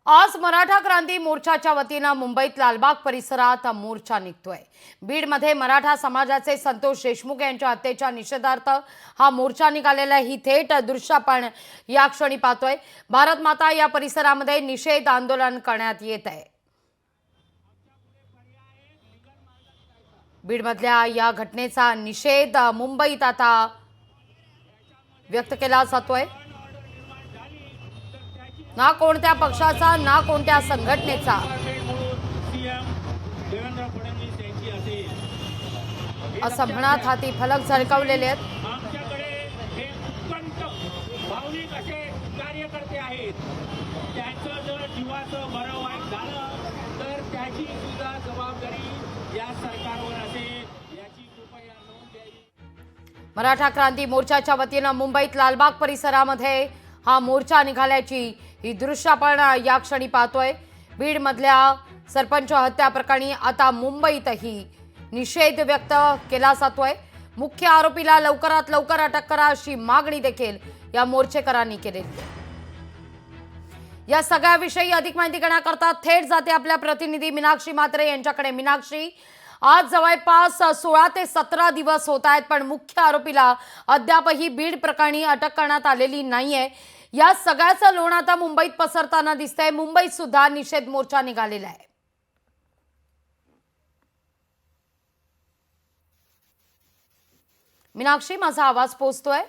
आज मराठा क्रांती मोर्चाच्या वतीने मुंबईत लालबाग परिसरात मोर्चा निघतोय। बीडमध्ये मराठा समाजाचे संतोष देशमुख यांच्या हत्येच्या निषेधार्थ हा मोर्चा निघालेला ही थेट दृश्य आपण या क्षणी पाहतोय। भारत माता या परिसरामध्ये निषेध आंदोलन करण्यात येत आहे। बीडमधल्या या घटनेचा निषेध मुंबईत आता व्यक्त केला जातोय। ना कोणत्या पक्षाचा ना कोणत्या संघटनेचा असं म्हणत हाती फलक झळकावलेले आहेत। कार्यकर्ते आहेत, त्यांचं जर जीवाचं बरं वाईट झालं तर त्याची सुद्धा जबाबदारी या सरकारवर असेल, याची कृपया नोंद द्यावी। मराठा क्रांती मोर्चाच्या वतीने मुंबईत लालबाग परिसरामध्ये हा मोर्चा निघाल्याची ही दृश्य आपण या क्षणी पाहतोय। बीड मधल्या सरपंच हत्या प्रकरणी आता मुंबईतही निषेध व्यक्त केला जातोय। मुख्य आरोपीला लवकरात लवकर अटक करा अशी मागणी देखील या मोर्चेकरांनी केलेली आहे। या सगळ्याविषयी अधिक माहिती करण्याकरता थेट जाते आपल्या प्रतिनिधी मीनाक्षी म्हात्रे यांच्याकडे। मीनाक्षी, आज जवळपास 16 ते 17 दिवस होत आहेत, पण मुख्य आरोपीला अद्यापही बीड प्रकरणी अटक करण्यात आलेली नाहीये। या सगळ्याचं लोण आता मुंबईत पसरताना दिसतंय। मुंबईत सुद्धा निषेध मोर्चा निघालेला आहे। मीनाक्षी, माझा आवाज पोहोचतोय?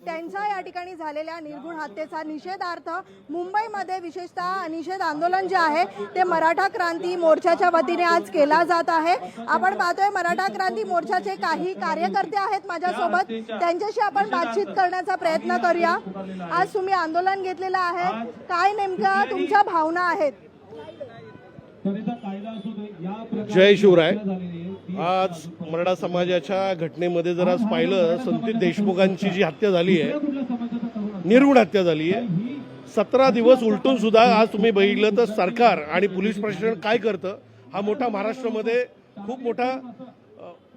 त्यांच्या या ठिकाणी झालेल्या निर्घृण हत्येचा निषेधार्थ मुंबईमध्ये विशेषतः निषेध आंदोलन जे आहे ते मराठा क्रांती मोर्चाच्या वतीने आज केला जात आहे। आपण पाहतोय मराठा क्रांती मोर्चाचे काही कार्यकर्ते आहेत माझ्यासोबत, त्यांच्याशी आपण बातचीत करण्याचा प्रयत्न करूया। आज तुम्ही आंदोलन घेतलेलं आहे, काय नेमका तुमच्या भावना आहेत? जय शिवराय। आज मराठा समाजाच्या घटनेमध्ये जर आज पाहिलं, संतोष देशमुखांची जी हत्या झाली आहे, निर्घृण हत्या झाली आहे, 17 दिवस उलटून सुद्धा आज तुम्ही बघितलं तर सरकार आणि पोलीस प्रशासन काय करतं, हा मोठा महाराष्ट्रामध्ये खूप मोठा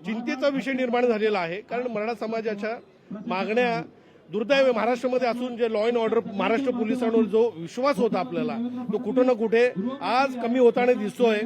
चिंतेचा विषय निर्माण झालेला आहे। कारण मराठा समाजाच्या मागण्या दुर्दैव महाराष्ट्रामध्ये असून जे लॉ अँड ऑर्डर महाराष्ट्र पोलिसांवर जो विश्वास होता आपल्याला, तो कुठं ना कुठे आज कमी होताना दिसतोय।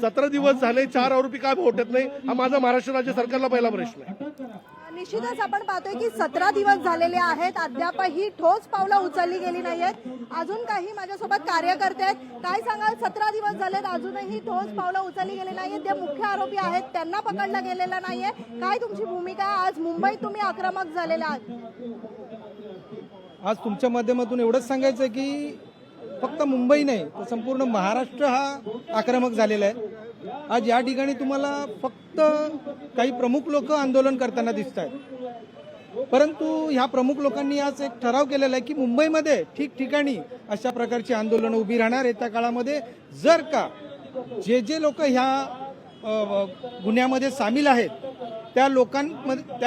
17 दिवस झाले, 4 आरोपी काय भेटत नाही, हा माझा महाराष्ट्र राज्य सरकारला पहिला प्रश्न आहे। निश्चितच आपण पाहतोय की 17 दिवस झालेले आहेत, अद्यापही ठोस पावलं उचलली गेली नाहीयेत। अजून काही माझ्यासोबत कार्यकर्ते आहेत, काय सांगाल? 17 दिवस झालेत, अजूनही ठोस पावलं उचलली गेली नाहीयेत। जे मुख्य आरोपी आहेत त्यांना पकडलं गेलेलं नाहीये, काय तुमची भूमिका? आज मुंबईत तुम्ही आक्रमक झालेला आहात। आज तुमच्या माध्यमातून एवढंच सांगायचं की फक्त मुंबई नाही तर संपूर्ण महाराष्ट्र हा आक्रमक झालेला आहे। आज या ठिकाणी तुम्हाला फक्त काही प्रमुख लोक आंदोलन करताना दिसत आहेत, परंतु ह्या प्रमुख लोकांनी आज एक ठराव केलेला आहे की मुंबईमध्ये ठिकठिकाणी अशा प्रकारची आंदोलनं उभी राहणार। येत्या काळामध्ये जर का जे लोक ह्या गुन्ह्यामध्ये सामील आहेत त्या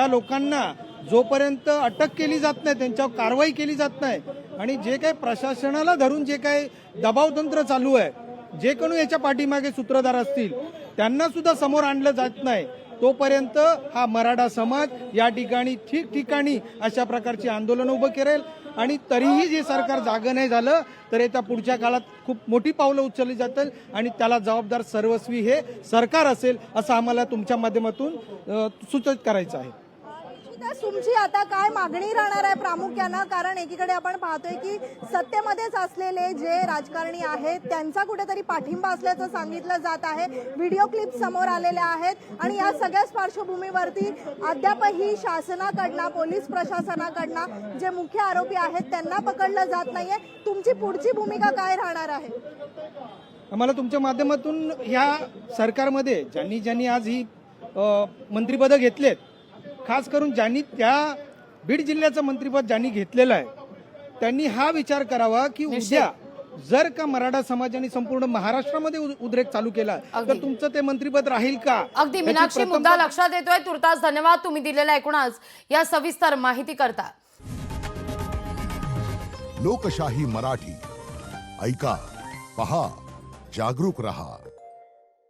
लोकांना जोपर्यंत अटक केली जात नाही, त्यांच्यावर कारवाई केली जात नाही आणि जे काही प्रशासनाला धरून जे काही दबावतंत्र चालू आहे, जे कोणी याच्या पाठीमागे सूत्रधार असतील त्यांना सुद्धा समोर आणलं जात नाही, तोपर्यंत हा मराठा समाज या ठिकाणी ठिकठिकाणी अशा प्रकारची आंदोलनं उभं करेल। आणि तरीही जे सरकार जागं नाही झालं तर येत्या पुढच्या काळात खूप मोठी पावलं उचलली जातील आणि त्याला जबाबदार सर्वस्वी हे सरकार असेल, असं आम्हाला तुमच्या माध्यमातून सूचित करायचं आहे। तुमची आता काय मागणी राहणार आहे प्रामुख्यानं? कारण एकीकडे आपण पाहतोय की सत्तेमध्येच असलेले जे राजकारणी आहेत त्यांचा कुठेतरी पाठिंबा असल्याचं सांगितलं जात आहे। व्हिडिओ क्लिप समोर आलेल्या आहेत आणि या सगळ्याच पार्श्वभूमीवरती अद्यापही शासनाकडनं, पोलीस प्रशासनाकडनं जे मुख्य आरोपी आहेत त्यांना पकडलं जात नाहीये। तुमची पुढची भूमिका काय राहणार आहे? आम्हाला तुमच्या माध्यमातून ह्या सरकारमध्ये ज्यांनी आज ही मंत्रिपदं घेतलेत, खास करून ज्यांनी त्या बीड जिल्ह्याचं मंत्रिपद ज्यांनी घेतलेलं आहे, त्यांनी हा विचार करावा की उद्या जर का मराठा समाजाने संपूर्ण महाराष्ट्रामध्ये उद्रेक चालू केला तर तुमचं ते मंत्रिपद राहील का? अगदी मीनाक्षी, मुद्दा लक्षात येतोय। तुर्तास धन्यवाद तुम्ही दिलेल्या एकूणच या सविस्तर माहिती करता। लोकशाही मराठी ऐका, पहा, जागरूक रहा।